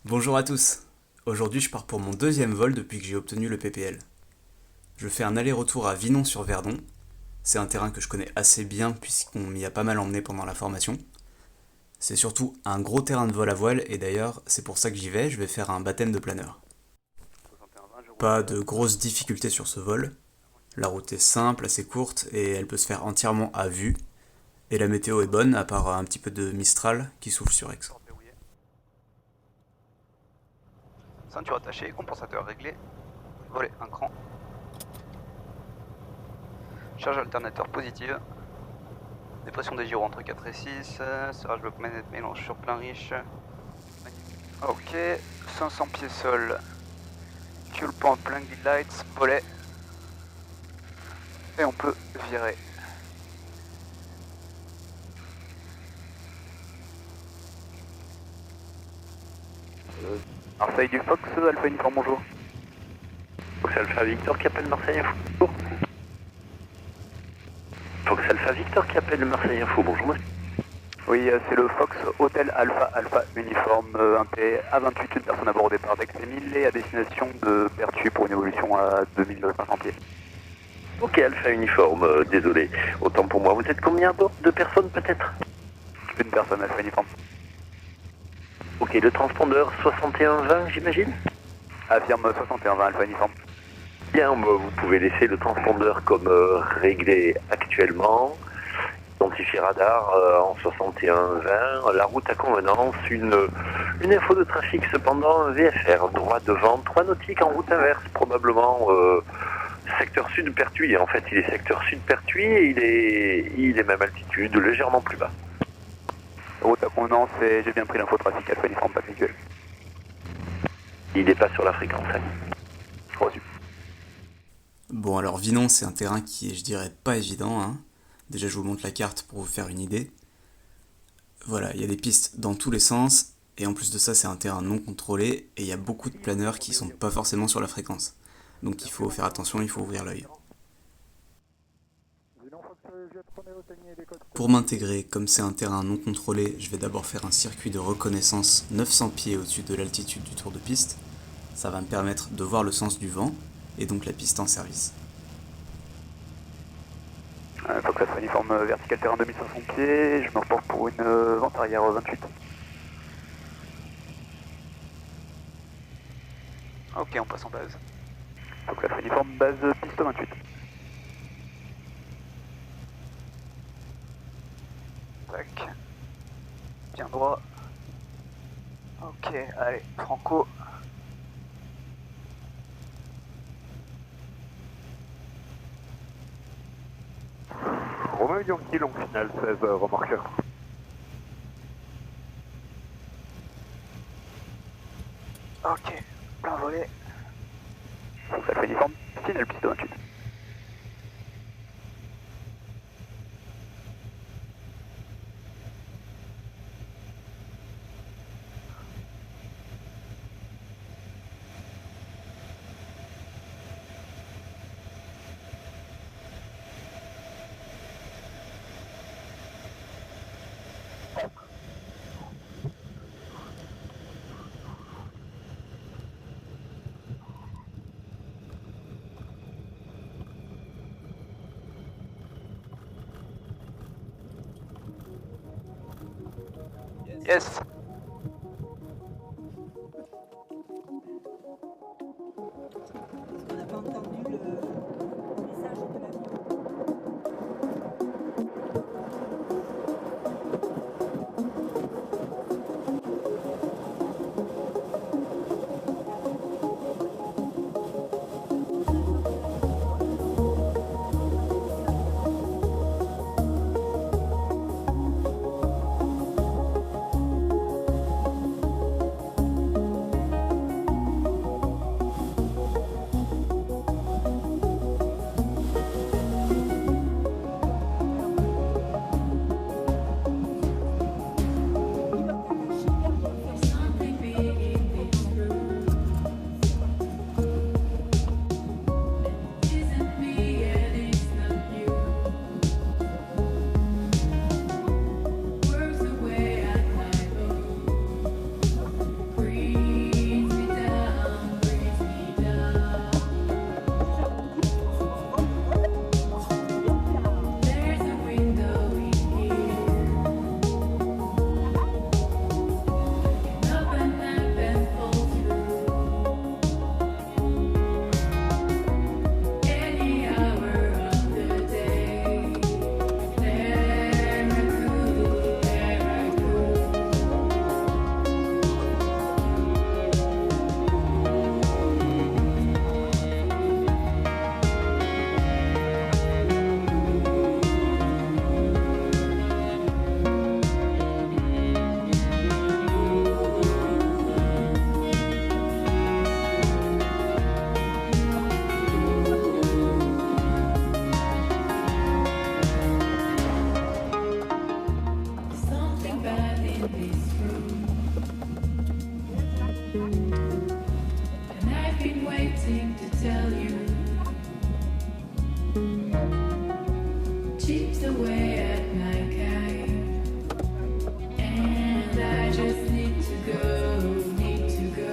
Bonjour à tous. Aujourd'hui, je pars pour mon deuxième vol depuis que j'ai obtenu le PPL. Je fais un aller-retour à Vinon-sur-Verdon. C'est un terrain que je connais assez bien puisqu'on m'y a pas mal emmené pendant la formation. C'est surtout un gros terrain de vol à voile et d'ailleurs, c'est pour ça que j'y vais, je vais faire un baptême de planeur. Pas de grosses difficultés sur ce vol. La route est simple, assez courte et elle peut se faire entièrement à vue. Et la météo est bonne, à part un petit peu de Mistral qui souffle sur Aix. Ceinture attachée, compensateur réglé, volet un cran. Charge alternateur positive. Dépression des gyros entre 4 et 6. Serrage bloc manette mélange sur plein riche. Ok, 500 pieds sol. Fuel pump, plein guide lights, volet. Et on peut virer. Marseille du Fox, Alpha Uniforme, bonjour. Fox Alpha Victor qui appelle Marseille Info. Bonjour. Fox Alpha Victor qui appelle Marseille Info. Bonjour monsieur. Oui, c'est le Fox Hôtel Alpha Alpha Uniforme, un P à 28, une personne à bord au départ d'Aix-les-Milles et à destination de Pertuis pour une évolution à 2500 pieds. Ok Alpha Uniforme, désolé. Autant pour moi. Vous êtes combien à bord? Deux personnes peut-être? Une personne Alpha Uniforme. Ok, le transpondeur 6120 j'imagine? Affirme 6120 Alpha Uniforme. Bien, vous pouvez laisser le transpondeur comme réglé actuellement. Identifié radar en 6120, la route à convenance, une info de trafic cependant VFR, droit devant, 3 nautiques en route inverse, probablement secteur sud Pertuis. En fait, il est secteur sud Pertuis et il est même altitude, légèrement plus bas. Route à convenance et j'ai bien pris l'info trafic Alpha Uniforme, pas véhicule. Il n'est pas sur la fréquence. Reçu. Bon, alors Vinon, c'est un terrain qui est, je dirais, pas évident, hein. Déjà, je vous montre la carte pour vous faire une idée. Voilà, il y a des pistes dans tous les sens, et en plus de ça, c'est un terrain non contrôlé, et il y a beaucoup de planeurs qui sont pas forcément sur la fréquence. Donc il faut faire attention, il faut ouvrir l'œil. Pour m'intégrer, comme c'est un terrain non contrôlé, je vais d'abord faire un circuit de reconnaissance 900 pieds au-dessus de l'altitude du tour de piste. Ça va me permettre de voir le sens du vent, et donc la piste en service. Fox Alpha Uniforme vertical terrain 2500 pieds, je me reporte pour une vente arrière 28. Ok, on passe en base. Fox Alpha Uniforme base piste 28. Tac. Bien droit. Ok, allez, Franco. Romain Yankee, long final 16, remorqueur. Ok, plein volet. Fox Alpha Uniforme, final piste 28. Yes. On n'a pas entendu le message de l'avion. And I've been waiting to tell you. Chips away at my kite. And I just need to go, need to go.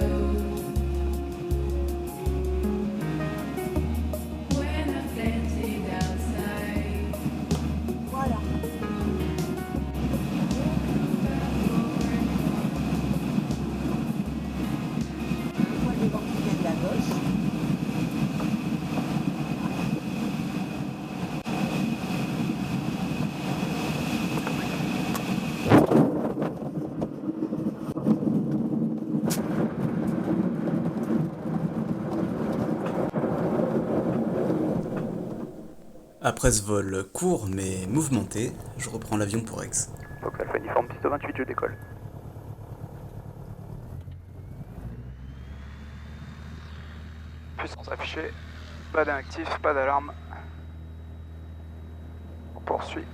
When I'm standing outside. Voilà. Je vois les vents qui viennent de la gauche. Après ce vol court mais mouvementé, je reprends l'avion pour Aix. Donc Alpha Uniforme, piste 28, je décolle. Puissance affichée, pas d'inactif, pas d'alarme. On poursuit.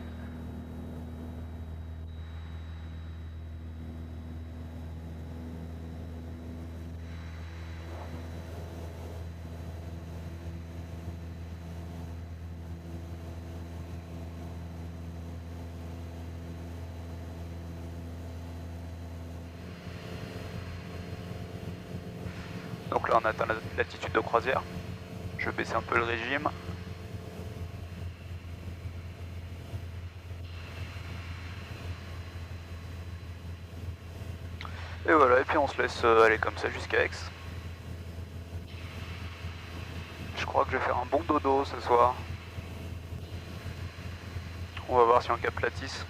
Donc là on atteint l'altitude de croisière. Je vais baisser un peu le régime. Et voilà, et puis on se laisse aller comme ça jusqu'à Aix. Je crois que je vais faire un bon dodo ce soir. On va voir si on capte Latisse.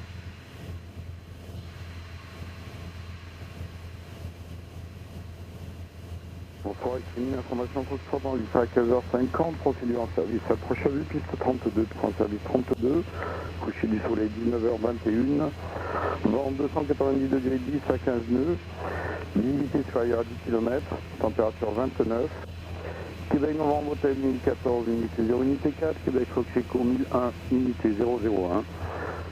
Bonsoir, une information correspondant à 15h50, procédure en service. Approche à vue, piste 32, en service 32, coucher du soleil 19h21, vent 290 degrés 10 à 15 nœuds, limité supérieure à 10 km, température 29, Québec Novembre Hôtel 1014, unité 0, unité 4, Québec Foxeco 1001, unité 001,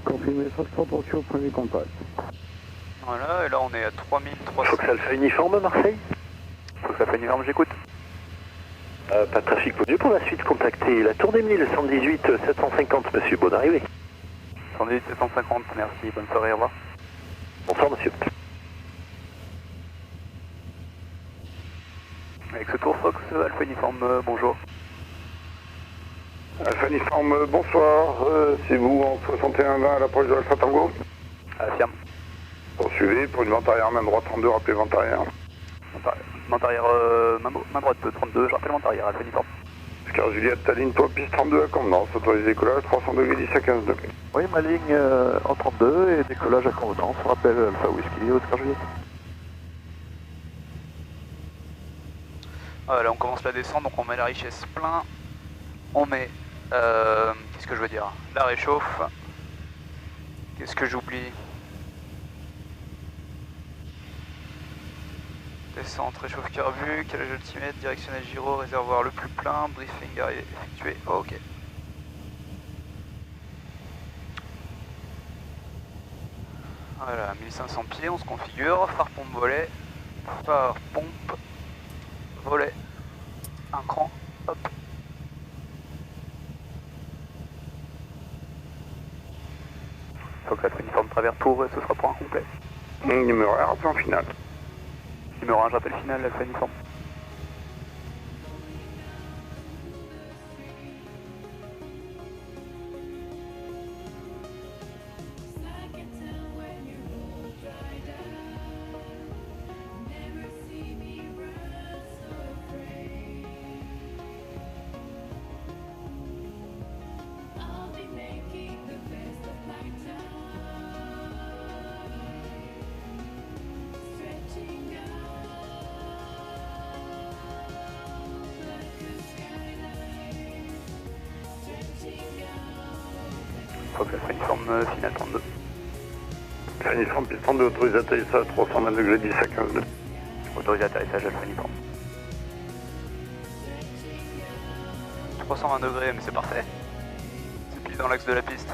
confirmé Foxtrot au premier contact. Voilà, et là on est à 3300. Fox Alpha Uniforme, Marseille. Fox Alpha Uniforme, j'écoute. Pas de trafic connu pour la suite, contactez la Tour des Milles, 118 750, monsieur, bonne arrivée. 118 750, merci, bonne soirée, au revoir. Bonsoir, monsieur. Avec ce tour Fox, Alpha Uniforme, bonjour. Alpha Uniforme, bonsoir, c'est vous en 61-20 à l'approche de Alpha Tango. Affirme. Poursuivez pour une vente arrière, main droite 32, rappelez vente arrière. Main arrière, main droite 32, je rappelle main arrière, Alpha Uniforme. Oscar Juliette, ta ligne toi, piste 32 à convenance, autorisé décollage 300 degrés 10 à 15 degrés. Oui, ma ligne en 32 et décollage à convenance, rappel Alpha Whisky, Oscar Juliette. Là on commence la descente, donc on met la richesse plein. On met, qu'est-ce que je veux dire, la réchauffe. Qu'est-ce que j'oublie? Descente, réchauffe carbu, calage altimètre, directionnel gyro, réservoir le plus plein, briefing effectué, ok. Voilà, 1500 pieds, on se configure, phare pompe volet, phare pompe, volet, un cran, hop. Faut que la uniforme travers tour et ce sera pour un complet. Numéro R, plan final. Numéro 1, j'appelle final, Alpha Uniforme. I can tell when your road dried up. Never see me run so afraid. I'll be making the best of my time. Stretching out like a skyline. Stretching out. Faut que Alpha Uniforme final 32. Alpha Uniforme, piste 32, autorisé atterrissage 320 degrés 10 à 15 degrés. Autorisé atterrissage Alpha Uniforme. 320 degrés, mais c'est parfait. C'est pile dans l'axe de la piste.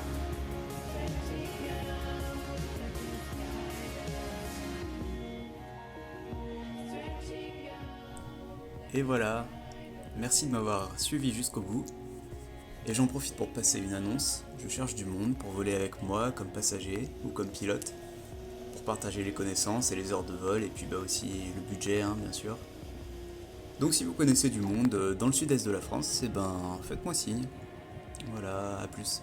Stretching Et voilà, merci de m'avoir suivi jusqu'au bout. Et j'en profite pour passer une annonce. Je cherche du monde pour voler avec moi comme passager ou comme pilote, pour partager les connaissances et les heures de vol, et puis bah aussi le budget, hein, bien sûr. Donc si vous connaissez du monde dans le sud-est de la France, eh ben faites-moi signe. Voilà, à plus.